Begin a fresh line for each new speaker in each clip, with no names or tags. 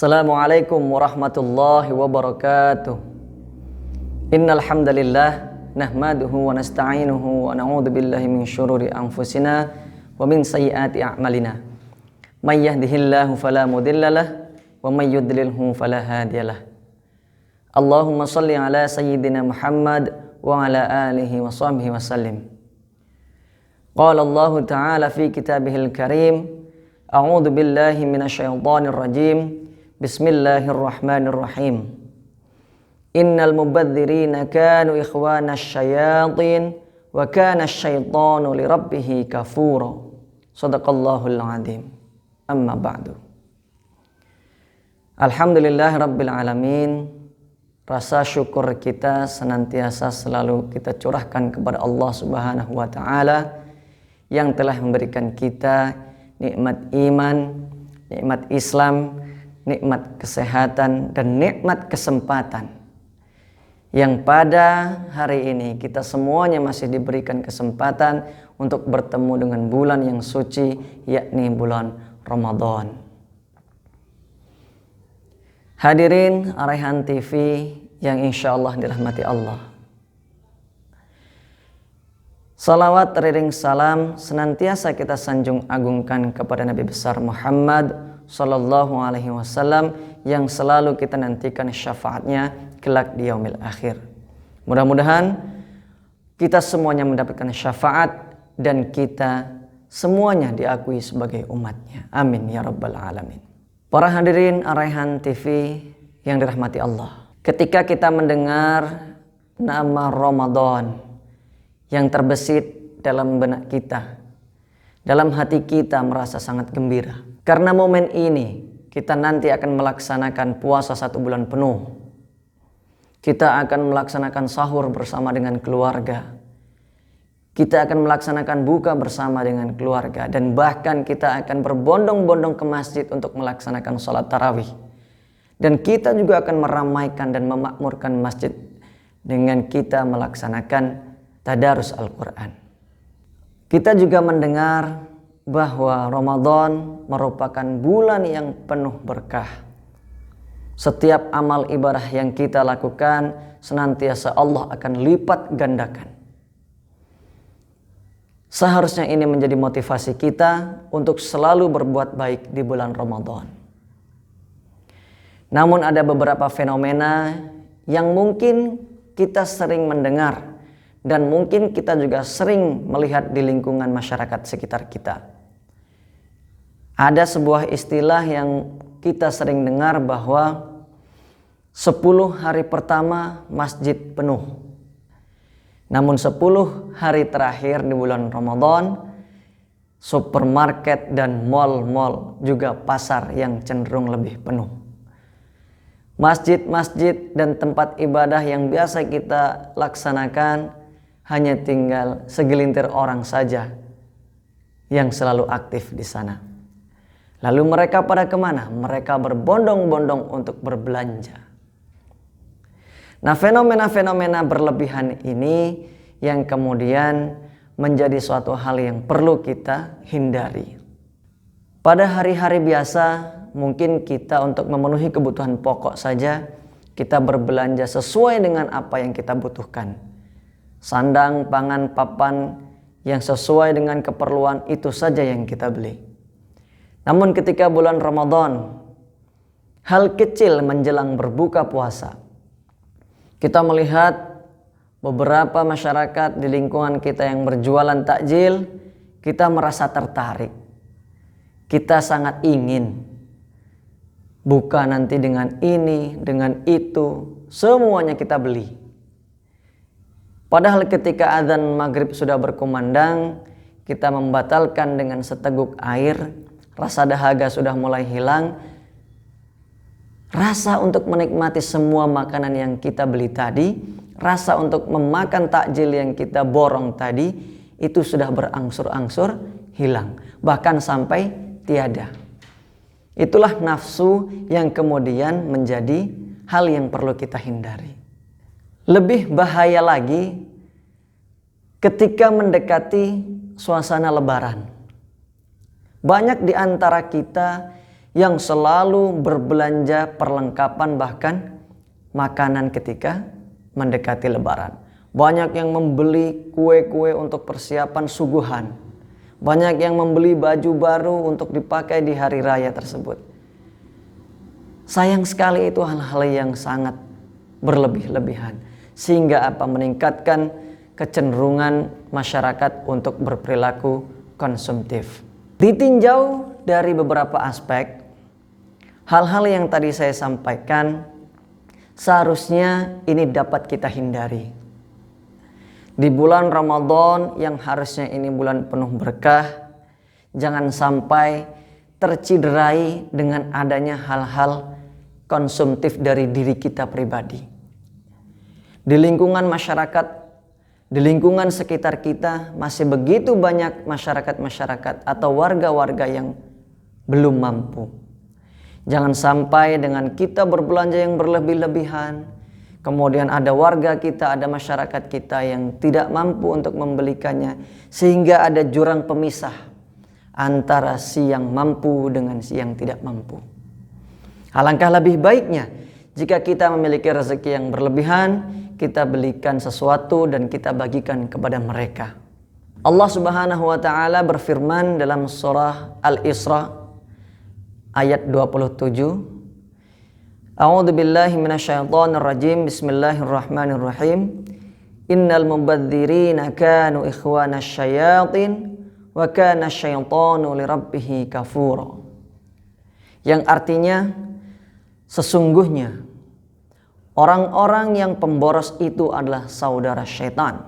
Assalamualaikum warahmatullahi wabarakatuh. Innal hamdalillah nahmaduhu wa nasta'inuhu wa na'udzu billahi min syururi anfusina wa min sayyiati a'malina. May yahdihillahu fala mudhillalah wa may yudlilhu fala hadiyalah. Allahumma shalli ala sayyidina Muhammad wa ala alihi wa sahbihi wa sallim. Qala Allah ta'ala fi kitabihil karim, a'udzu billahi minasyaitonir rajim. Bismillahirrahmanirrahim. Innal mubadzirina kanu ikhwanasy syayatin wa kana asy-syaitanu li rabbih kafura. Shadaqallahul adzim. Amma ba'du. Alhamdulillahirabbil alamin. Rasa syukur kita senantiasa selalu kita curahkan kepada Allah Subhanahu wa taala yang telah memberikan kita nikmat iman, nikmat Islam, nikmat kesehatan, dan nikmat kesempatan yang pada hari ini kita semuanya masih diberikan kesempatan untuk bertemu dengan bulan yang suci, yakni bulan Ramadan. Hadirin Raihan TV yang insya Allah dirahmati Allah, salawat teriring salam senantiasa kita sanjung agungkan kepada Nabi besar Muhammad Sallallahu alaihi wasallam yang selalu kita nantikan syafaatnya kelak di yaumil akhir. Mudah-mudahan kita semuanya mendapatkan syafaat dan kita semuanya diakui sebagai umatnya. Amin ya rabbal alamin. Para hadirin Raihan TV yang dirahmati Allah, ketika kita mendengar nama Ramadan yang terbesit dalam benak kita, dalam hati kita merasa sangat gembira. Karena momen ini kita nanti akan melaksanakan puasa 1 bulan penuh. Kita akan melaksanakan sahur bersama dengan keluarga. Kita akan melaksanakan buka bersama dengan keluarga. Dan bahkan kita akan berbondong-bondong ke masjid untuk melaksanakan sholat tarawih. Dan kita juga akan meramaikan dan memakmurkan masjid dengan kita melaksanakan tadarus Al-Quran. Kita juga mendengar bahwa Ramadan merupakan bulan yang penuh berkah. Setiap amal ibadah yang kita lakukan senantiasa Allah akan lipat gandakan. Seharusnya ini menjadi motivasi kita untuk selalu berbuat baik di bulan Ramadan. Namun ada beberapa fenomena yang mungkin kita sering mendengar dan mungkin kita juga sering melihat di lingkungan masyarakat sekitar kita. Ada sebuah istilah yang kita sering dengar bahwa 10 hari pertama masjid penuh. Namun 10 hari terakhir di bulan Ramadan, supermarket dan mal-mal juga pasar yang cenderung lebih penuh. Masjid-masjid dan tempat ibadah yang biasa kita laksanakan hanya tinggal segelintir orang saja yang selalu aktif di sana. Lalu mereka pada kemana? Mereka berbondong-bondong untuk berbelanja. Nah, fenomena-fenomena berlebihan ini yang kemudian menjadi suatu hal yang perlu kita hindari. Pada hari-hari biasa, mungkin kita untuk memenuhi kebutuhan pokok saja, kita berbelanja sesuai dengan apa yang kita butuhkan. Sandang, pangan, papan yang sesuai dengan keperluan itu saja yang kita beli. Namun ketika bulan Ramadan, hal kecil menjelang berbuka puasa, kita melihat beberapa masyarakat di lingkungan kita yang berjualan takjil, kita merasa tertarik. Kita sangat ingin Buka nanti dengan ini, dengan itu, semuanya kita beli. Padahal ketika azan maghrib sudah berkumandang, kita membatalkan dengan seteguk air, rasa dahaga sudah mulai hilang, rasa untuk menikmati semua makanan yang kita beli tadi, rasa untuk memakan takjil yang kita borong tadi, itu sudah berangsur-angsur hilang, bahkan sampai tiada. Itulah nafsu yang kemudian menjadi hal yang perlu kita hindari. Lebih bahaya lagi ketika mendekati suasana lebaran. Banyak di antara kita yang selalu berbelanja perlengkapan bahkan makanan ketika mendekati lebaran. Banyak yang membeli kue-kue untuk persiapan suguhan. Banyak yang membeli baju baru untuk dipakai di hari raya tersebut. Sayang sekali itu hal-hal yang sangat berlebih-lebihan. Sehingga meningkatkan kecenderungan masyarakat untuk berperilaku konsumtif. Ditinjau dari beberapa aspek, hal-hal yang tadi saya sampaikan seharusnya ini dapat kita hindari. Di bulan Ramadan yang harusnya ini bulan penuh berkah, jangan sampai terciderai dengan adanya hal-hal konsumtif dari diri kita pribadi. Di lingkungan masyarakat, di lingkungan sekitar kita masih begitu banyak masyarakat-masyarakat atau warga-warga yang belum mampu. Jangan sampai dengan kita berbelanja yang berlebih-lebihan, kemudian ada warga kita, ada masyarakat kita yang tidak mampu untuk membelikannya, sehingga ada jurang pemisah antara si yang mampu dengan si yang tidak mampu. Alangkah lebih baiknya jika kita memiliki rezeki yang berlebihan, kita belikan sesuatu dan kita bagikan kepada mereka. Allah Subhanahu wa taala berfirman dalam surah Al-Isra ayat 27. A'udzu billahi minasyaitonir rajim. Bismillahirrahmanirrahim. Innal mubadzirina kanu ikhwanasy syayatin wa kana syaitanu lirabbih kafura. Yang artinya sesungguhnya orang-orang yang pemboros itu adalah saudara syaitan.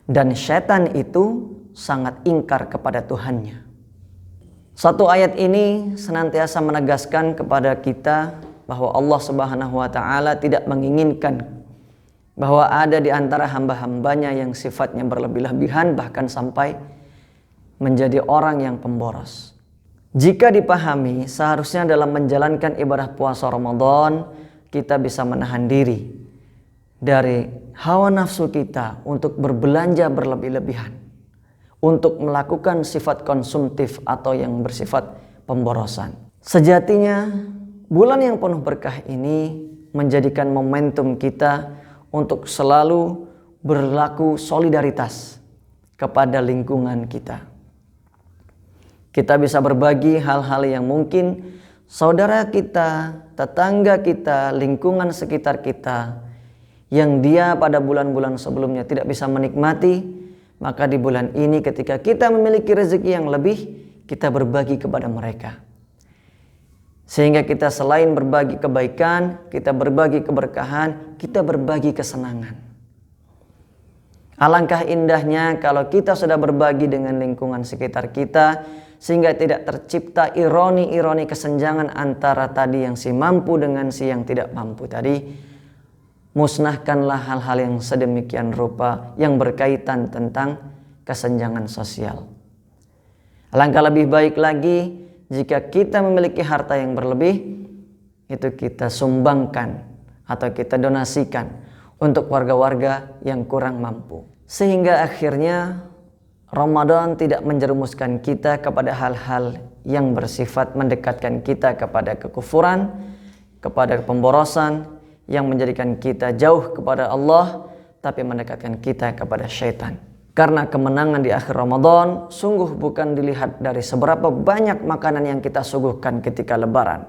Dan syaitan itu sangat ingkar kepada Tuhannya. Satu ayat ini senantiasa menegaskan kepada kita bahwa Allah Subhanahu wa taala tidak menginginkan bahwa ada di antara hamba-hambanya yang sifatnya berlebih-lebihan bahkan sampai menjadi orang yang pemboros. Jika dipahami, seharusnya dalam menjalankan ibadah puasa Ramadan kita bisa menahan diri dari hawa nafsu kita untuk berbelanja berlebih-lebihan, untuk melakukan sifat konsumtif atau yang bersifat pemborosan. Sejatinya bulan yang penuh berkah ini menjadikan momentum kita untuk selalu berlaku solidaritas kepada lingkungan kita. Kita bisa berbagi hal-hal yang mungkin saudara kita, tetangga kita, lingkungan sekitar kita yang dia pada bulan-bulan sebelumnya tidak bisa menikmati, maka di bulan ini ketika kita memiliki rezeki yang lebih, kita berbagi kepada mereka. Sehingga kita selain berbagi kebaikan, kita berbagi keberkahan, kita berbagi kesenangan. Alangkah indahnya kalau kita sudah berbagi dengan lingkungan sekitar kita, sehingga tidak tercipta ironi-ironi kesenjangan antara tadi yang si mampu dengan si yang tidak mampu tadi. Musnahkanlah hal-hal yang sedemikian rupa yang berkaitan tentang kesenjangan sosial. Alangkah lebih baik lagi jika kita memiliki harta yang berlebih, itu kita sumbangkan atau kita donasikan untuk warga-warga yang kurang mampu. Sehingga akhirnya Ramadan tidak menjerumuskan kita kepada hal-hal yang bersifat mendekatkan kita kepada kekufuran, kepada pemborosan, yang menjadikan kita jauh kepada Allah, tapi mendekatkan kita kepada syaitan. Karena kemenangan di akhir Ramadan sungguh bukan dilihat dari seberapa banyak makanan yang kita suguhkan ketika lebaran,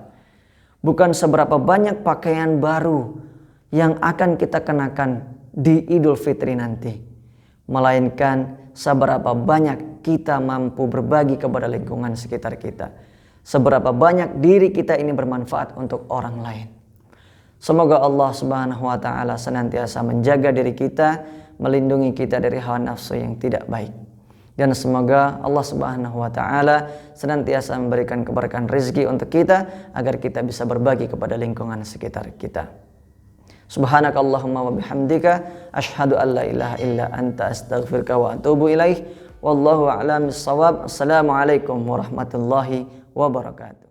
bukan seberapa banyak pakaian baru yang akan kita kenakan di Idul Fitri nanti, melainkan seberapa banyak kita mampu berbagi kepada lingkungan sekitar kita, seberapa banyak diri kita ini bermanfaat untuk orang lain. Semoga Allah Subhanahu wa taala senantiasa menjaga diri kita, melindungi kita dari hawa nafsu yang tidak baik. Dan semoga Allah Subhanahu wa taala senantiasa memberikan keberkahan rezeki untuk kita agar kita bisa berbagi kepada lingkungan sekitar kita. Subhanakallahumma wa bihamdika asyhadu an la ilaha illa anta astaghfiruka wa atubu ilaih. Wallahu a'lam bissawab. Assalamualaikum warahmatullahi wabarakatuh.